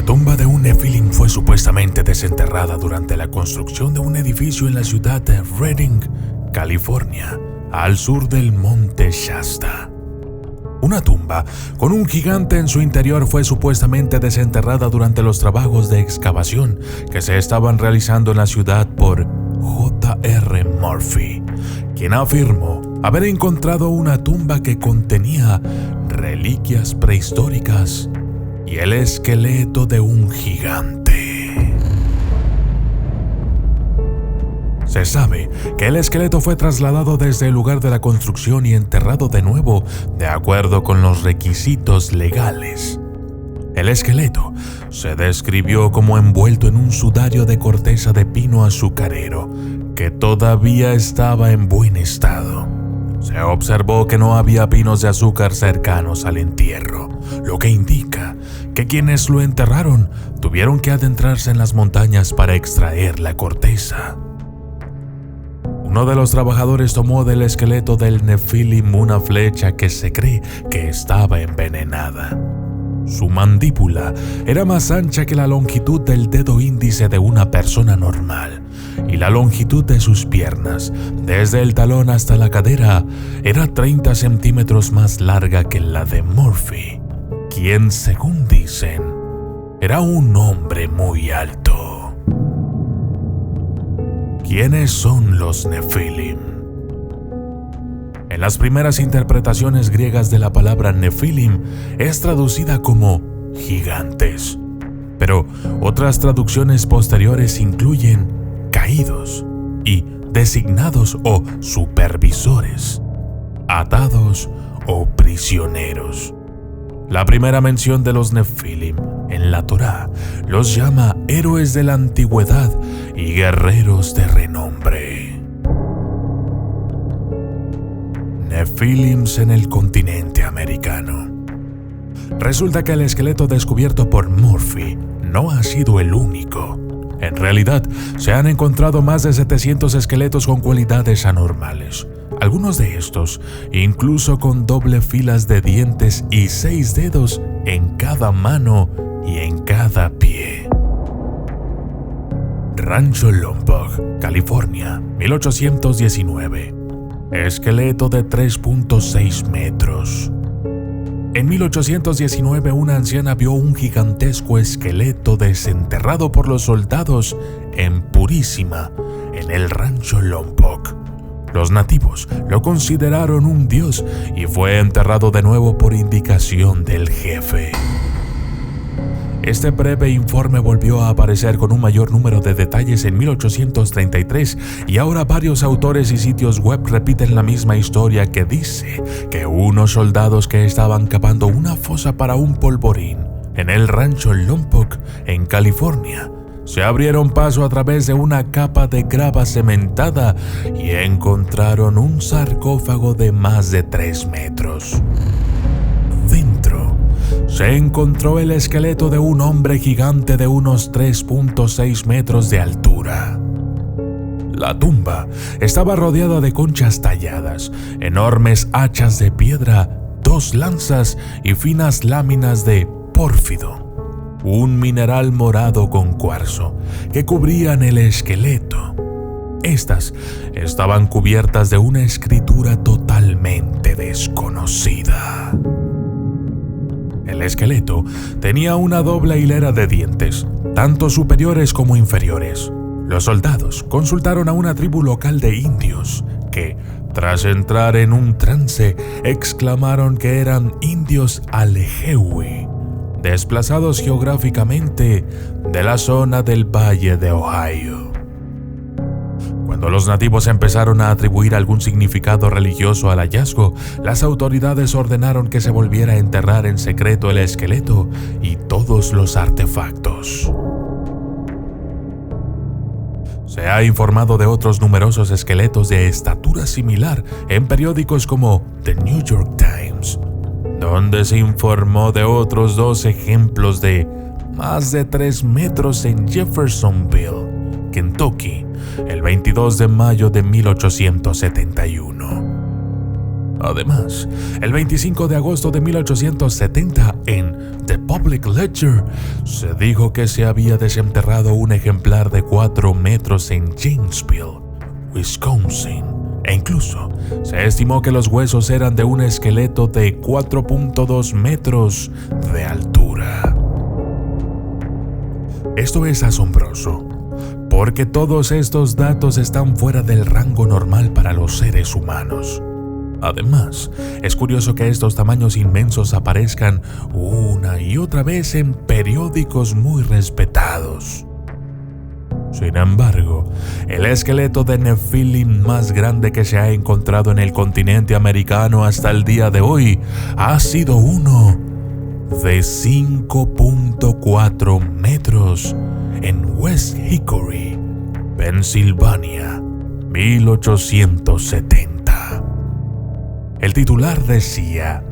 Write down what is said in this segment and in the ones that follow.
tumba de un Nephilim fue supuestamente desenterrada durante la construcción de un edificio en la ciudad de Redding, California, al sur del monte Shasta. Una tumba con un gigante en su interior fue supuestamente desenterrada durante los trabajos de excavación que se estaban realizando en la ciudad por J.R. Murphy, quien afirmó haber encontrado una tumba que contenía reliquias prehistóricas y el esqueleto de un gigante. Se sabe que el esqueleto fue trasladado desde el lugar de la construcción y enterrado de nuevo de acuerdo con los requisitos legales. El esqueleto se describió como envuelto en un sudario de corteza de pino azucarero que todavía estaba en buen estado. Se observó que no había pinos de azúcar cercanos al entierro, lo que indica que quienes lo enterraron tuvieron que adentrarse en las montañas para extraer la corteza. Uno de los trabajadores tomó del esqueleto del Nephilim una flecha que se cree que estaba envenenada. Su mandíbula era más ancha que la longitud del dedo índice de una persona normal, y la longitud de sus piernas, desde el talón hasta la cadera, era 30 centímetros más larga que la de Murphy, quien, según dicen, era un hombre muy alto. ¿Quiénes son los Nephilim? En las primeras interpretaciones griegas de la palabra Nephilim es traducida como gigantes, pero otras traducciones posteriores incluyen caídos y designados o supervisores, atados o prisioneros. La primera mención de los Nephilim en la Torá los llama héroes de la antigüedad y guerreros de renombre. Nephilims en el continente americano. Resulta que el esqueleto descubierto por Murphy no ha sido el único. En realidad, se han encontrado más de 700 esqueletos con cualidades anormales. Algunos de estos, incluso con doble filas de dientes y 6 dedos en cada mano y en cada pie. Rancho Lompoc, California, 1819. Esqueleto de 3.6 metros. En 1819, una anciana vio un gigantesco esqueleto desenterrado por los soldados en Purísima, en el rancho Lompoc. Los nativos lo consideraron un dios y fue enterrado de nuevo por indicación del jefe. Este breve informe volvió a aparecer con un mayor número de detalles en 1833 y ahora varios autores y sitios web repiten la misma historia que dice que unos soldados que estaban cavando una fosa para un polvorín en el rancho Lompoc, en California, se abrieron paso a través de una capa de grava cementada y encontraron un sarcófago de más de 3 metros. Dentro se encontró el esqueleto de un hombre gigante de unos 3.6 metros de altura. La tumba estaba rodeada de conchas talladas, enormes hachas de piedra, 2 lanzas y finas láminas de pórfido, un mineral morado con cuarzo, que cubrían el esqueleto. Estas estaban cubiertas de una escritura totalmente desconocida. El esqueleto tenía una doble hilera de dientes, tanto superiores como inferiores. Los soldados consultaron a una tribu local de indios que, tras entrar en un trance, exclamaron que eran indios Alejewi, desplazados geográficamente de la zona del Valle de Ohio. Cuando los nativos empezaron a atribuir algún significado religioso al hallazgo, las autoridades ordenaron que se volviera a enterrar en secreto el esqueleto y todos los artefactos. Se ha informado de otros numerosos esqueletos de estatura similar en periódicos como The New York Times, donde se informó de otros 2 ejemplos de más de 3 metros en Jeffersonville, Kentucky, el 22 de mayo de 1871. Además, el 25 de agosto de 1870 en The Public Ledger se dijo que se había desenterrado un ejemplar de 4 metros en Janesville, Wisconsin, e incluso se estimó que los huesos eran de un esqueleto de 4.2 metros de altura. Esto es asombroso, porque todos estos datos están fuera del rango normal para los seres humanos. Además, es curioso que estos tamaños inmensos aparezcan una y otra vez en periódicos muy respetados. Sin embargo, el esqueleto de Nephilim más grande que se ha encontrado en el continente americano hasta el día de hoy ha sido uno de 5.4 metros en West Hickory, Pensilvania, 1870. El titular decía: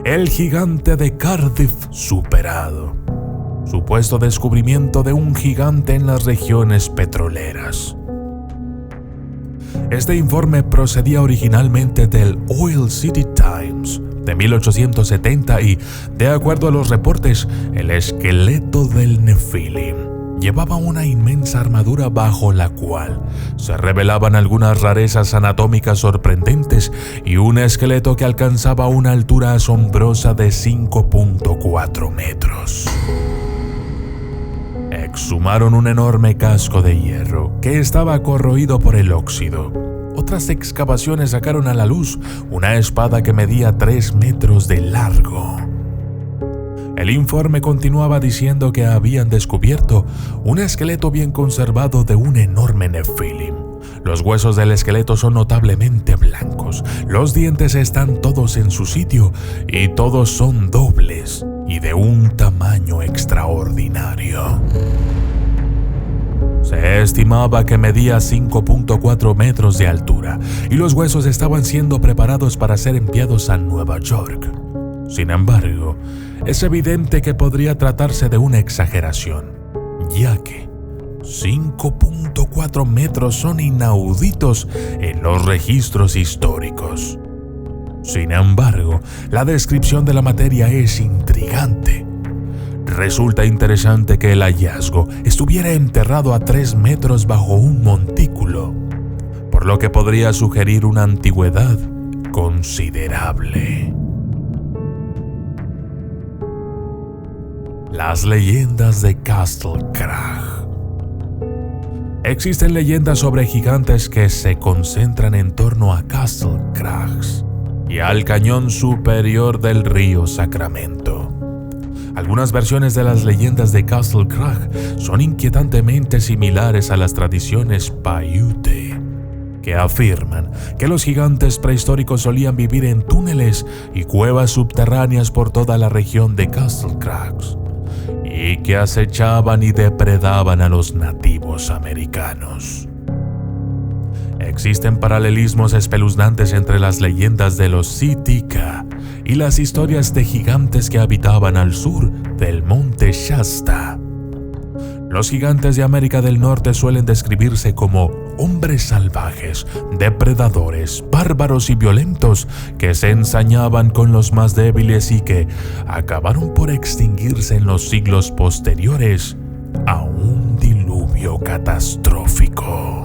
"El gigante de Cardiff superado. Supuesto descubrimiento de un gigante en las regiones petroleras". Este informe procedía originalmente del Oil City Times de 1870 y, de acuerdo a los reportes, el esqueleto del Nephilim llevaba una inmensa armadura bajo la cual se revelaban algunas rarezas anatómicas sorprendentes y un esqueleto que alcanzaba una altura asombrosa de 5.4 metros. Exhumaron un enorme casco de hierro que estaba corroído por el óxido. Otras excavaciones sacaron a la luz una espada que medía 3 metros de largo. El informe continuaba diciendo que habían descubierto un esqueleto bien conservado de un enorme Nephilim. Los huesos del esqueleto son notablemente blancos, los dientes están todos en su sitio y todos son dobles y de un tamaño extraordinario. Se estimaba que medía 5.4 metros de altura y los huesos estaban siendo preparados para ser enviados a Nueva York. Sin embargo, es evidente que podría tratarse de una exageración, ya que 5.4 metros son inauditos en los registros históricos. Sin embargo, la descripción de la materia es intrigante. Resulta interesante que el hallazgo estuviera enterrado a 3 metros bajo un montículo, por lo que podría sugerir una antigüedad considerable. Las leyendas de Castle Crag. Existen leyendas sobre gigantes que se concentran en torno a Castle Crags y al cañón superior del río Sacramento. Algunas versiones de las leyendas de Castle Crag son inquietantemente similares a las tradiciones Paiute, que afirman que los gigantes prehistóricos solían vivir en túneles y cuevas subterráneas por toda la región de Castle Crags, y que acechaban y depredaban a los nativos americanos. Existen paralelismos espeluznantes entre las leyendas de los Sitka y las historias de gigantes que habitaban al sur del monte Shasta. Los gigantes de América del Norte suelen describirse como hombres salvajes, depredadores, bárbaros y violentos que se ensañaban con los más débiles y que acabaron por extinguirse en los siglos posteriores a un diluvio catastrófico.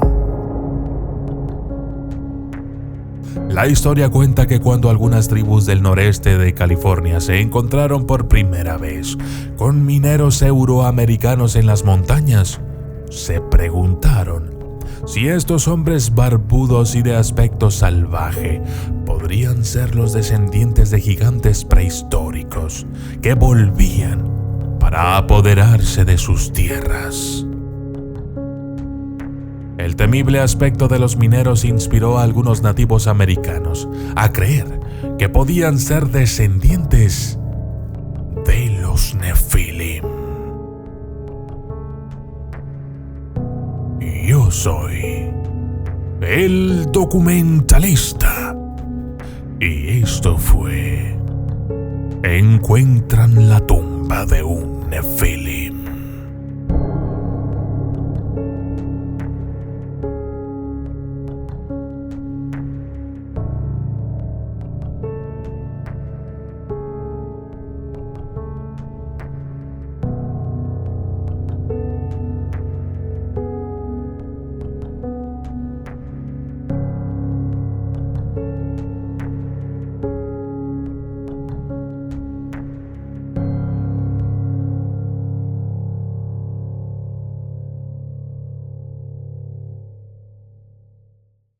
La historia cuenta que cuando algunas tribus del noreste de California se encontraron por primera vez con mineros euroamericanos en las montañas, se preguntaron si estos hombres barbudos y de aspecto salvaje podrían ser los descendientes de gigantes prehistóricos que volvían para apoderarse de sus tierras. El temible aspecto de los mineros inspiró a algunos nativos americanos a creer que podían ser descendientes de los Nephilim. Yo soy el documentalista y esto fue Encuentran la tumba de un Nephilim.